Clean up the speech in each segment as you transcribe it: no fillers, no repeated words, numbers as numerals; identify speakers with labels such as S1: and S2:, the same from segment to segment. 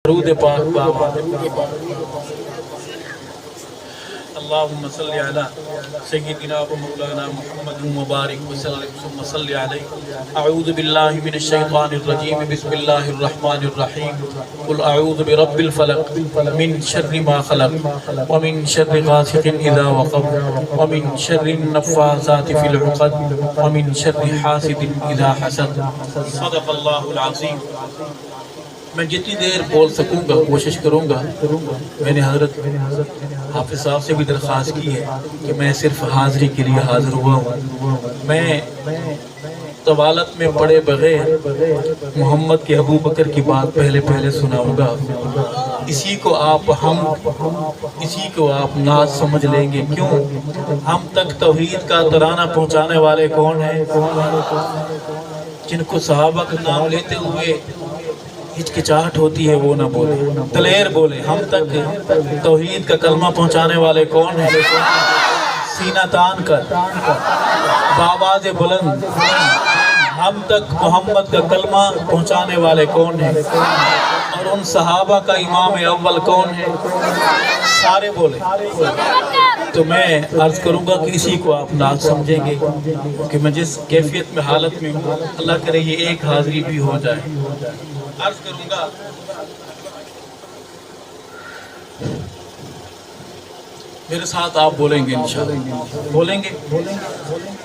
S1: درود پاک اللهم صل على سيدنا ومولانا محمد مبارك وسلم ثم صل عليه اعوذ بالله من الشيطان الرجيم بسم الله الرحمن الرحيم قل اعوذ برب الفلق من شر ما خلق ومن شر غاسق اذا وقب ومن شر النفاثات في العقد ومن شر حاسد اذا حسد صدق الله العظيم۔ میں جتنی دیر بول سکوں گا کوشش کروں گا۔ میں نے حضرت حافظ صاحب سے بھی درخواست کی ہے کہ میں صرف حاضری کے لیے حاضر ہوا ہوں۔ میں طوالت میں پڑے بغیر محمد کے ابو بکر کی بات پہلے سناؤں گا۔ اسی کو آپ ناز سمجھ لیں گے۔ کیوں؟ ہم تک توحید کا ترانہ پہنچانے والے کون ہیں؟ جن کو صحابہ کا نام لیتے ہوئے ہچکچاہٹ ہوتی ہے وہ نہ بولے، دلیر بولے۔ ہم تک توحید کا کلمہ پہنچانے والے کون ہیں؟ سینہ تان کر بآواز بلند ہم تک محمد کا کلمہ پہنچانے والے کون ہیں؟ اور ان صحابہ کا امام اول کون ہے؟ سارے بولے۔ تو میں عرض کروں گا کہ اسی کو آپ ناز سمجھیں گے کہ میں جس کیفیت میں حالت میں ہوں، اللہ کرے یہ ایک حاضری بھی ہو جائے۔ عرض کروں گا میرے ساتھ آپ بولیں گے انشاءاللہ، بولیں گے۔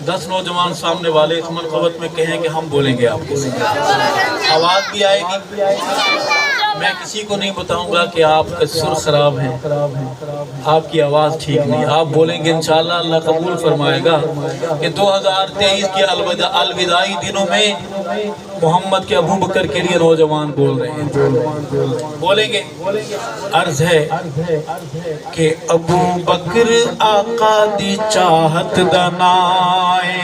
S1: 10 نوجوان سامنے والے اس منقبت میں کہیں کہ ہم بولیں گے، آپ کے ساتھ آواز بھی آئے گی۔ میں کسی کو نہیں بتاؤں گا کہ آپ کا سر خراب ہے، آپ کی آواز ٹھیک نہیں، آپ بولیں گے انشاءاللہ، اللہ قبول فرمائے گا کہ 2023 کے الوداعی دنوں میں محمد کے ابو بکر کے لیے نوجوان بول رہے ہیں۔ بولیں گے۔ عرض ہے کہ ابو بکر آقا دی چاہت دا نائے،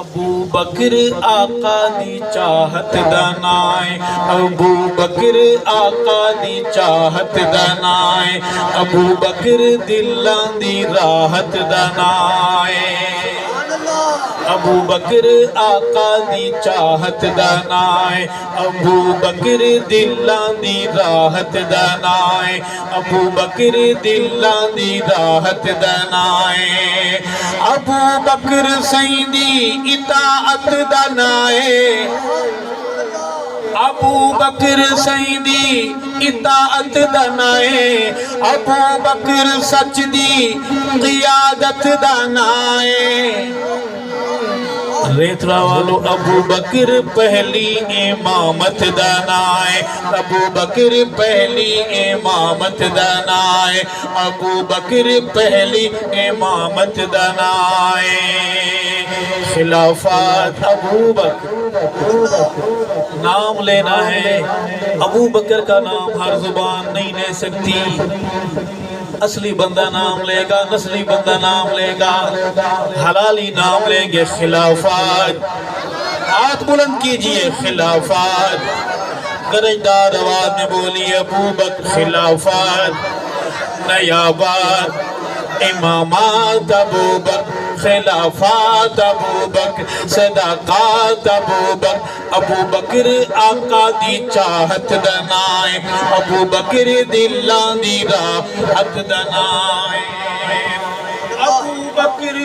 S1: ابو بکر آقا دی چاہت دا نائے، ابو بکر آقا دی چاہت دا نائے، ابو بکر دلاں دی راحت دا نائے، ابو بکر آقا دی چاہت دا نائے، ابو بکر دلاں دی راحت دا نائے، ابو بکر دلاں دی راحت دا نائے، ابو بکر سیندی اطاعت دا نائے، ابو بکر سیندی اطاعت دا نائے، ابو بکر سچ دی قیادت دا نائے۔ ریترا والو ابو بکر پہلی امامت دا نائے، ابو بکر پہلی امامت دا نائے، ابو بکر پہلی امامت دا نائے۔ خلافت ابو بکر نام لینا ہے، ابو بکر کا نام ہر زبان نہیں لے سکتی۔ اصلی بندہ نام لے گا، نسلی بندہ نام لے گا، حلالی نام لیں گے۔ خلافت ہاتھ بلند کیجئے، خلافت گرجدار آواز میں بولی ابو بکر۔ خلافت نیابت امامات ابو بکر، خلافات ابو بکر، صداقات ابو بکر، ابو بکر آقا دی چاہت دا نائے، ابو بکر دلاں دی راحت دا نائے، ابو بکر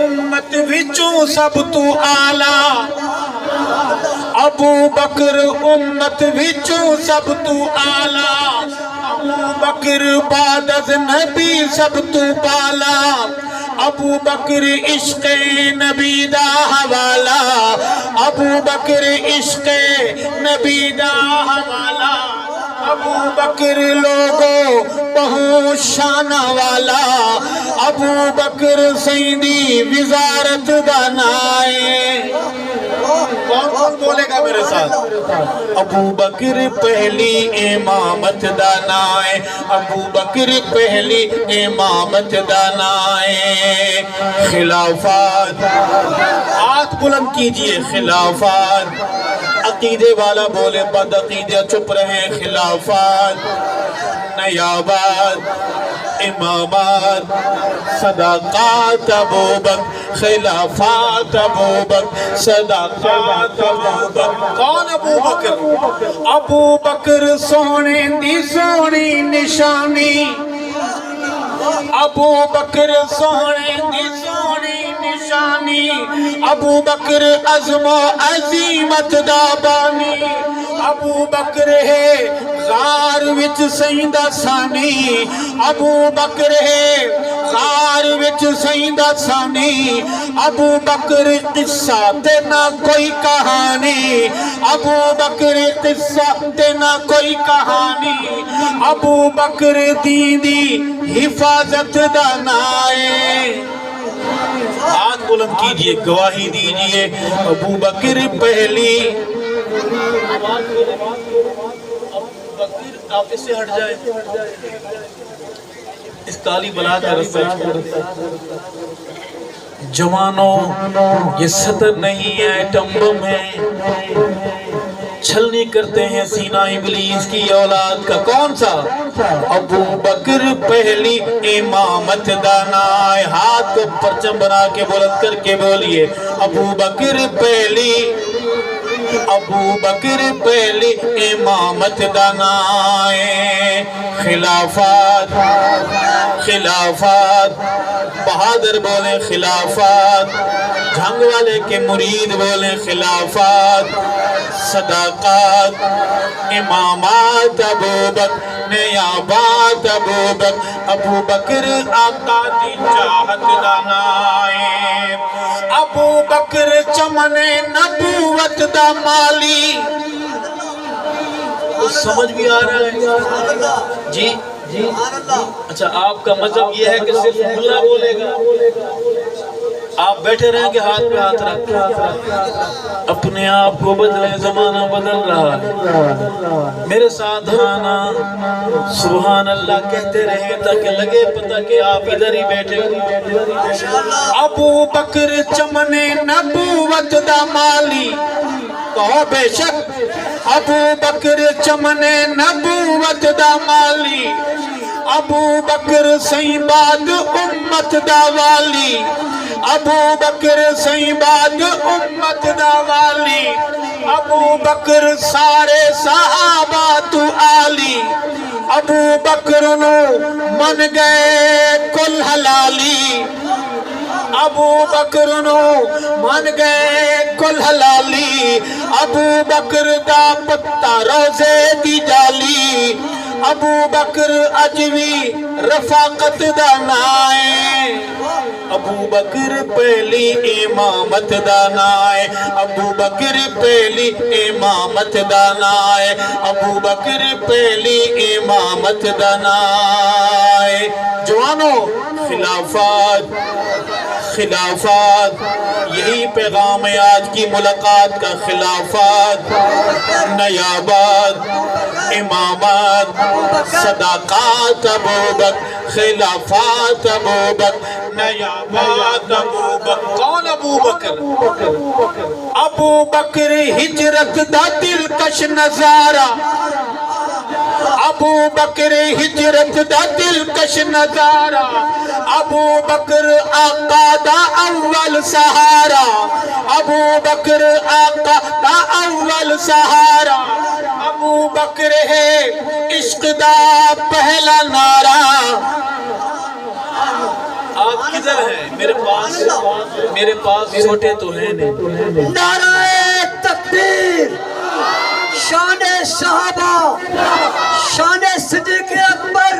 S1: امت وچوں سب تو آلہ، ابو بکر امت وچوں سب تو آلہ، ابو بکر بعد از نبی سب تو بالا، ابو بکر عشق نبی دا حوالہ، ابو بکر عشق نبی دا حوالہ، ابو بکر لوگو بہت شانہ والا، ابو بکر سیندی وزارت دا نائے۔ کون بولے گا میرے ساتھ؟ ابو بکر پہلی امامت دا نائے، ابو بکر پہلی امامت دا نائے۔ خلافت ہاتھ بلند کیجئے، خلافت عقیدے والا بولے، بد عقیدے چپ رہے۔ خلافت نیابت امامات صداقات ابو بکر خلافات ابو بکر صداقات ابو بکر کون ابو بکر ابو بکر سونے دی سونی نشانی ابو بکر سونے دی سونی نشانی ابو بکر عزم و عظیمت دا بانی ابو بکر ہے غار وچ سیندہ ثانی ابو بکر ہے غار وچ سیندہ ثانی ابو بکر قصہ تے نہ کوئی کہانی ابو بکر قصہ تے نہ کوئی کہانی ابو بکر دین دی حفاظت دانائے ہاتھ بلند کیجئے گواہی دیجئے ابو بکر پہلی آپ اس سے ہٹ جائیں اس کالی بلا کا رستہ چھوڑ جوانوں یہ سطر نہیں ہے ٹمبم ہے چھلنی کرتے ہیں سینہ ابلیس کی اولاد کا کون سا ابو بکر پہلی امامت دانائے ہاتھ کو پرچم بنا کے بلند کر کے بولیے ابو بکر پہلی امامت دانائے خلافات بہادر بولیں خلافات جھنگ والے کے مرید بولیں خلافات صداقات امامات ابو بکر نیابات ابو بکر آقا دی چاہت دانائے ابو بکر چمن نبوت دا مالی سمجھ بھی آ رہا ہے جی اچھا آپ کا مذہب یہ ہے کہ صرف ملا بولے گا آپ بیٹھے رہیں کہ ہاتھ پہ ہاتھ رکھ اپنے آپ کو بدلیں زمانہ بدل رہا ہے میرے ساتھ آنا سبحان اللہ کہتے رہیں تاکہ لگے پتہ کہ آپ ادھر ہی بیٹھے ابو بکر چمن نبوت دا مالی کہو بے شک ابو بکر چمن نبوت دا مالی ابو بکر سائیں باد امت دا والی ابو بکر سائیں باد امت دا والی ابو بکر سارے صحابہ تو آلی ابو بکر نو من گئے کل حلالی ابو بکر نو من گئے کل حلالی ابو بکر دا پتہ روزے دی جالی ابو بکر اجوی رفاقت دانائے ابو بکر پہلی امامت دانائے ابو بکر پہلی امامت دانائے ابو بکر پہلی امامت دانائے جوانوں خلافات یہی پیغام ہے آج کی ملاقات کا خلافات نیابات امامات صداقات ابو بکر خلافات ابو بکر نیابات ابو بکر کون ابو بکر ابو بکر ہجرت دا دلکش نظارہ ابو بکر ہجرت دا دلکش نظارہ ابو بکر آقا دا اول سہارا ابو بکر آقا دا اول سہارا ابو بکر ہے عشق دا پہلا نعرہ آپ کدھر ہیں میرے پاس چھوٹے تو ہیں نہیں
S2: نعرہ تکبیر شان صحابہ شان صدیق اکبر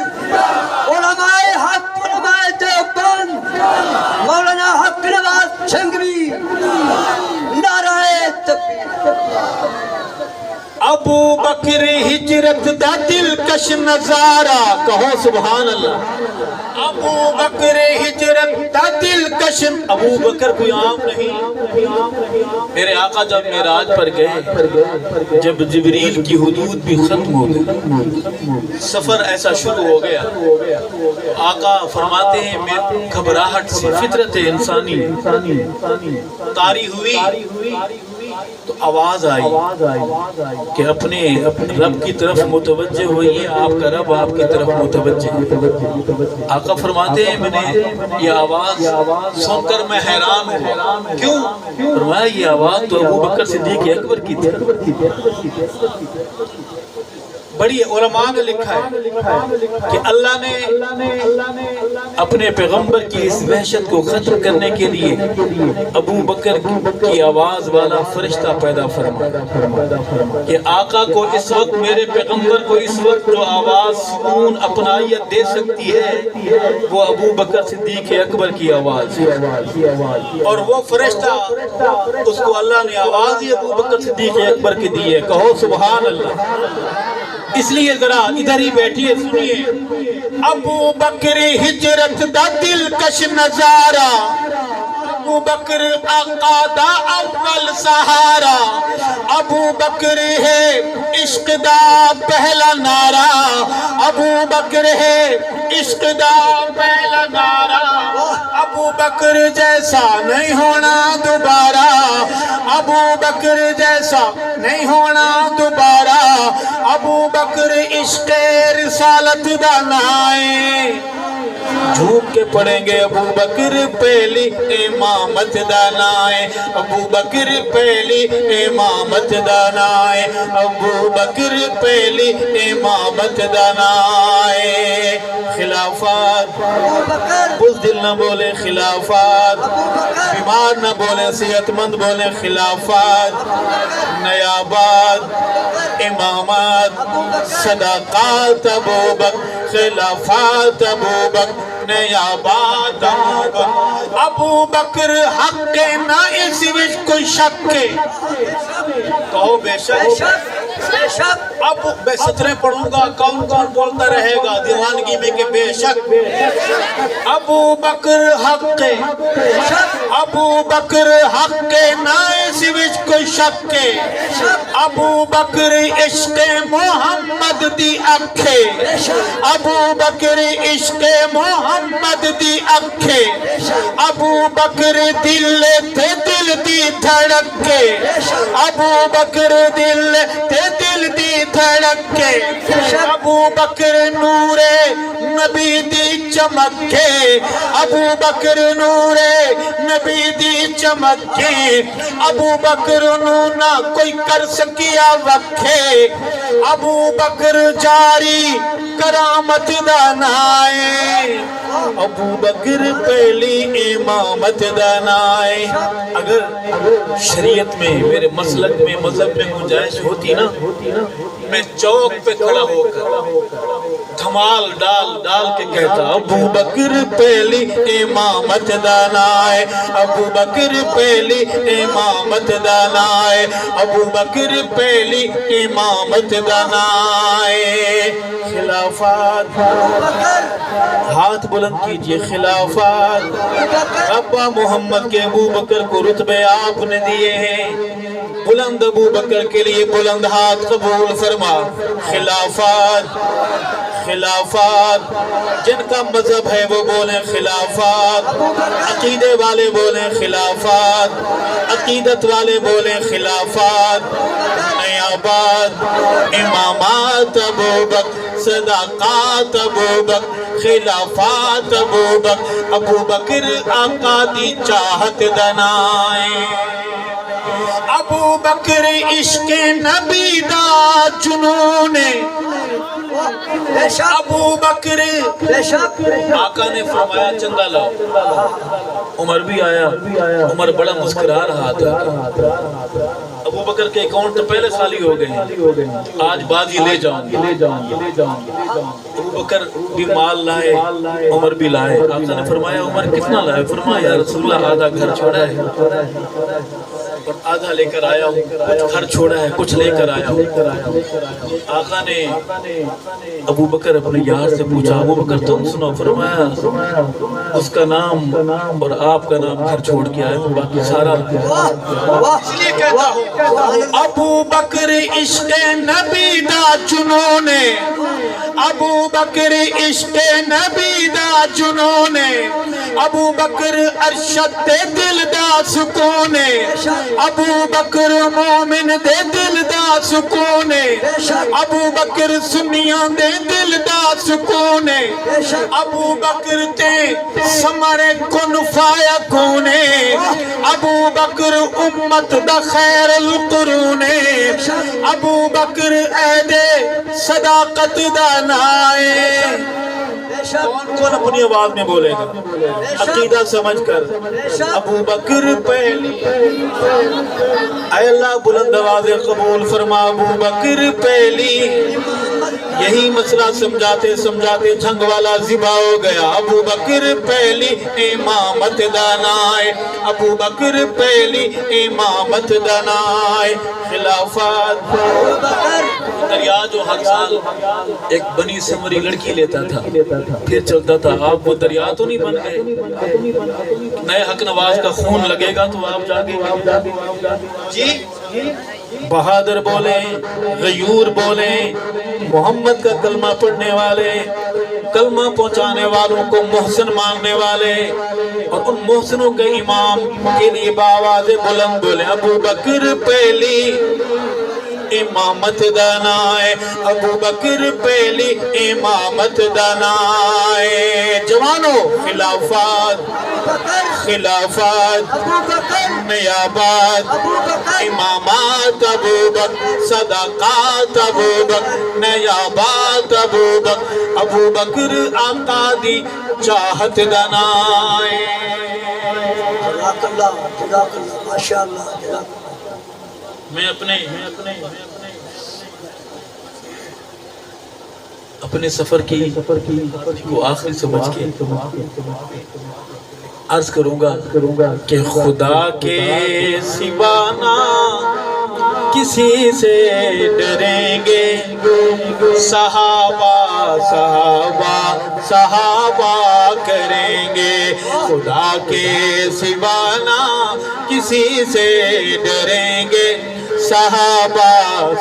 S2: علماء حق علماء دیوبند مولانا حق نواز جھنگوی نعرہ تکبیر
S1: ابو بکر ہجرت دا دلکش نظارہ کہو سبحان اللہ ابو بکر ہجرت دا دلکش ابو بکر کوئی عام نہیں میرے آقا جب معراج پر گئے جب جبریل کی حدود بھی ختم ہو گئی سفر ایسا شروع ہو گیا آقا فرماتے ہیں میں گھبراہٹ سے فطرت انسانی طاری ہوئی تو آواز آئی کہ اپنے رب کی طرف متوجہ ہوئیے، آپ کا رب آپ کی طرف متوجہ ہے۔ آقا فرماتے ہیں میں نے یہ آواز سن کر میں حیران ہوں، کیوں؟ فرمایا یہ آواز تو ابو بکر صدیق اکبر کی تھی۔ بڑی علماء نے لکھا ہے کہ اللہ نے اپنے پیغمبر کی اس وحشت کو ختم کرنے کے لیے ابو بکر کی آواز والا فرشتہ پیدا فرمایا کہ آقا کو اس وقت، میرے پیغمبر کو اس وقت جو آواز سکون اپنائیت دے سکتی ہے وہ ابو بکر صدیق اکبر کی آواز ہے، اور وہ فرشتہ اس کو اللہ نے آواز ہی ابو بکر صدیق اکبر کی دی ہے۔ کہو سبحان اللہ۔ اس لیے ذرا ادھر ہی بیٹھیے، سنیے۔ ابو بکر ہجرت دا دلکش نظارہ، ابو بکر آقا دا اول سہارا، ابو بکر ہے عشق دا پہلا نعرہ، ابو بکر ہے عشق دا پہلا نعرہ، ابو بکر جیسا نہیں ہونا دوبارہ، ابو بکر جیسا نہیں ہونا دوبارہ، ابو بکر عشق رسالت دا نائے، جھوک کے پڑھیں گے ابو بکر پہلی امامت دانائے، ابو بکر پہلی امامت دانائے، ابو بکر پہلی امامت دانائے۔ خلافات، بزدل نہ بولے خلافات، بیمار نہ بولے صحت مند بولے خلافات، نیابات، امامات، صداقات ابو بکر، خلافات ابو بکر، نیابات ابو بکر، ابو بکر حق نہ اس وچ کوئی شک ہے، کہو بے شک۔ اب میں سطریں پڑھوں گا، کون کون بولتا رہے گا دیوانگی میں کہ بے شک۔ ابو بکر حق ہے، ابو بکر حق نہ اس وچ کوئی شک ہے، ابو بکر عشق محمد دی اکھے، ابو بکر عشق محمد دی اکھے، ابو بکر دل تے دل دی دھڑکے، ابو بکر دل تے دل دی دھڑکے، ابو بکر نور نبی دی چمکے، ابو بکر نور نبی دی چمکے، ابو بکر نو نہ کوئی کر سکیا وکھے، ابو بکر جاری کرامت دانائے، ابو بکر پہلی امامت دانائے۔ اگر شریعت میں، میرے مسلک میں، مذہب میں گنجائش ہوتی نا، میں چوک پہ کھڑا ہو کر دھمال ڈال کے کہتا ابو بکر پہلی امامت دانائے، ابو بکر پہلی امامت دانائے، ابو بکر پہلی امامت دانائے۔ خلافات، ہاتھ بلند کیجئے، خلافات، ابا محمد کے ابو بکر کو رتبے آپ نے دیے ہیں، بلند ابو بکر کے لیے بلند ہاتھ قبول فرما۔ خلافات، خلافات، جن کا مذہب ہے وہ بولیں خلافات، عقیدے والے بولیں خلافات، عقیدت والے بولیں خلافات، نیابات، امامات ابو بکر، صداقات ابو بکر، خلافات ابو بکر، ابو بکر آقا دی چاہت دنائیں، ابو بکر عشق نبی دا جنون، ابو بکر آقا نے فرمایا چندہ لاؤ، عمر بھی آیا، عمر بڑا مسکرا رہا تھا، ابو بکر کے اکاؤنٹ تو پہلے خالی ہو گئے، آج بازی لے جاؤں گے۔ ابو بکر بھی مال لائے، عمر بھی لائے، آقا نے فرمایا عمر کتنا لائے؟ فرمایا یا رسول اللہ آدھا گھر چھوڑا ہے اور آدھا لے کر آیا ہوں، کچھ گھر چھوڑا ہے کچھ لے کر آیا ہوں۔ آقا نے ابو بکر اپنے یار سے پوچھا ابو بکر تم سنو؟ فرمایا اس کا نام اور آپ کا نام گھر چھوڑ کے آئے ہوں، باقی سارا اس لیے کہتا ہوں ابو بکر عشق نبی دا جنون، ابو بکر عشق نبی دا جنون، ابو بکر ارشد دل دا سکون، ابو ابو بکر مومن دے دل دا سکون ہے، ابو بکر سنیاں دے دل دا سکون ہے، ابو بکر تے سمرے کن فایا کون ہے، ابو بکر امت دا خیر القرون ہے، ابو بکر عہد صداقت دا نائے۔ کون اپنی آواز میں بولے گا عقیدہ سمجھ کر؟ ابو بکر پہلی، اے اللہ بلند آواز قبول فرما، ابو بکر پہلی۔ یہی مسئلہ سمجھاتے سمجھاتے جھنگ والا ذبح ہو گیا۔ ابو بکر پہلی امامت دانائے، ابو بکر پہلی امامت دانائے۔ خلافت دریا جو ہر سال ایک بنی سمری لڑکی لیتا تھا پھر چلتا تھا، آپ وہ دریا تو نہیں بن گئے؟ نئے حق نواز کا خون لگے گا تو آپ جاگے جی۔ بہادر بولیں، غیور بولیں، محمد کا کلمہ پڑھنے والے، کلمہ پہنچانے والوں کو محسن ماننے والے، اور ان محسنوں کے امام کے لیے بآواز بلند بولیں، ابو بکر پہلی امامت دانائے، ابو بکر پہلی امامت دانائے۔ جوانوں خلافت، خلافت، نیابت، امامات ابو بکر، صداقات ابو بکر، نیابات ابو بکر، ابو بکر آقا دی چاہت دانائے۔
S2: جزاک اللہ، جزاک اللہ، ماشاءاللہ، جزاک اللہ۔
S1: میں اپنے سفر کی کو آخری سمجھ کے عرض کروں گا کہ خدا کے سوا نہ کسی سے ڈریں گے، صحابہ صحابہ صحابہ کریں گے، خدا کے سوا نہ کسی سے ڈریں گے، صحابہ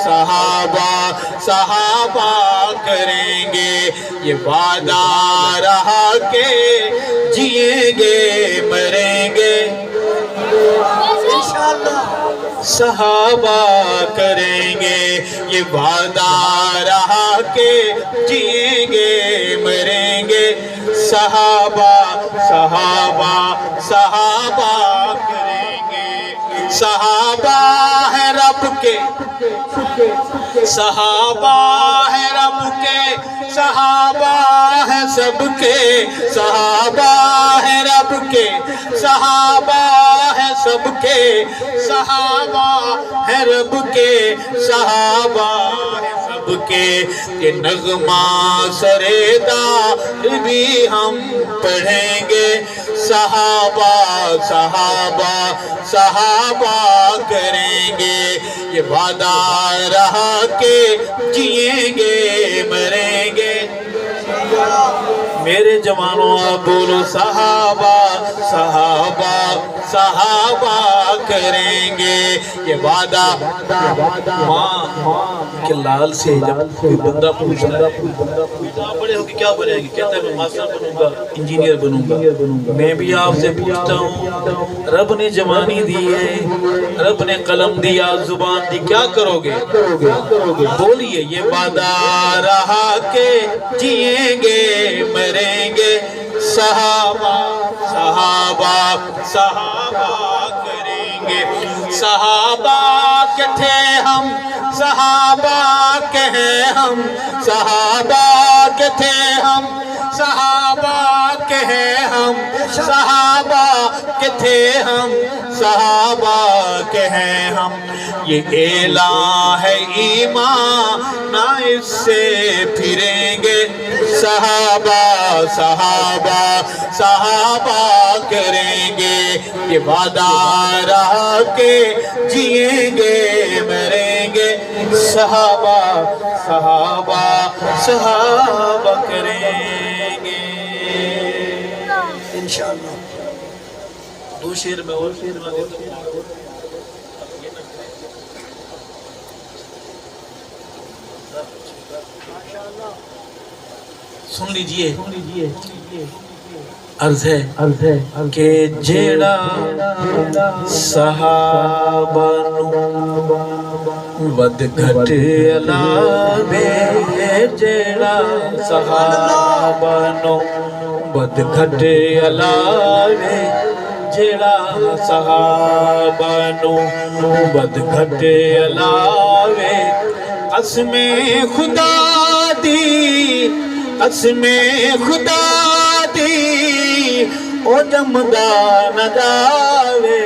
S1: صحابہ صحابہ کریں گے، یہ وعدہ رہا کہ جئیں گے مریں گے، صحابہ کریں گے، یہ وعدہ رہا کہ جئیں گے مریں گے، صحابہ صحابہ صحابہ کریں گے، صحابہ ہے رب کے، صحابہ ہے رب کے، صحابہ ہے سب کے، صحابہ ہے رب کے، صحابہ ہے سب کے، صحابہ ہے رب کے، صحابہ ہے سب کے، یہ نغمہ سریدار بھی ہم پڑھیں گے، صحابہ صحابہ صحابہ کریں گے، یہ وعدہ رہا کہ جئیں گے مریں گے۔ میرے جوانوں آپ بولو صحابہ صحابہ صحابہ کریں گے، یہ وعدہ۔ ماں کے لال سے جب کوئی بندہ پوچھتا ہے بڑے ہو کے کیا بنے گی، کہتا ہے میں ماسٹر بنوں گا، انجینئر بنوں گا۔ میں بھی آپ سے پوچھتا ہوں، رب نے جوانی دی ہے، رب نے قلم دیا، زبان دی، کیا کرو گے؟ بولیے، یہ وعدہ رہا کہ جئیں گے مریں گے، صحابہ صحابہ صحابہ کریں گے، صحابہ کے تھے ہم، صحابہ کے ہیں ہم، صحابہ کے تھے ہم، صحابہ کے ہیں ہم، صحابہ کے تھے ہم، صحابہ کے ہیں ہم، یہ اعلان ہے ایمان نہ اس سے پھریں گے، صحابہ صحابہ صحابہ کریں گے، یہ وعدہ رہا کہ جئیں گے مریں گے، صحابہ صحابہ صحابہ کریں گے۔
S2: انشاءاللہ
S1: دو شعر میں اور سنا دیتا ہوں۔ سن لیجئے، عرض ہے کہ جیڑا صحابہ نو ود گھٹ علاوے جیڑا صحابہ نو ود گھٹ علاوے جیڑا صحابہ نو ود گھٹ علاوے قسم خدا دی قسم خدا دی او جمدا نہ جاوے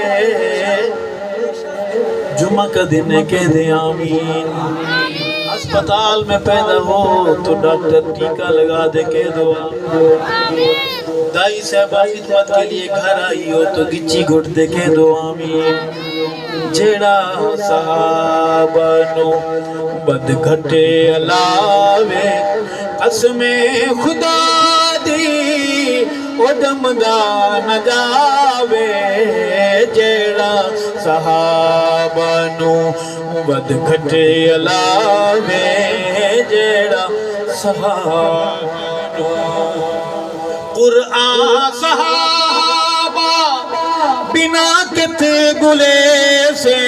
S1: جمعہ کا دن کہہ دے آمین اسپتال میں پیدا ہو تو ڈاکٹر ٹیکہ لگا دے کہہ دو دائی صاحبہ خدمت کے لیے گھر آئی ہو تو گچی گھٹ دے کہہ دو آمین جیڑا صحابہ نو بد گھٹے علاوے قسم خدا دی او دمدا نہ جاوے جیڑا صحابہ نو بد گھٹے علاوے جیڑا صحابہ نو قرآن صحابہ بنا کت گلے سے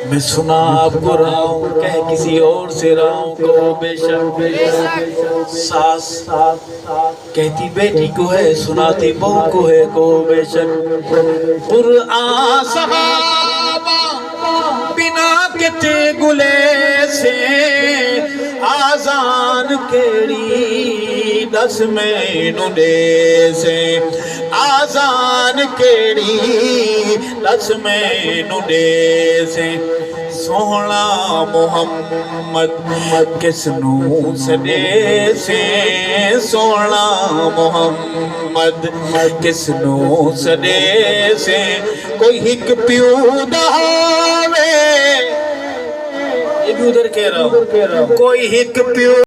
S1: میں سنا آپ کو رہا ہوں کہہ کسی اور سے رہا ہوں کو بے شک ساس کہتی بیٹی کو ہے سناتی بہو کو ہے کو بے شک قرآن صحابہ بنا کتے گلے سے آزان کیڑی دس میں نڈے سے آزان کیڑی دس میں نڈے سے سونا محمد کس نو سدے سے سونا محمد کس نو سدے سے کوئی ہک پیو دہاوے یہ بھی ادھر کہہ رہا ہوں کوئی ہک پیو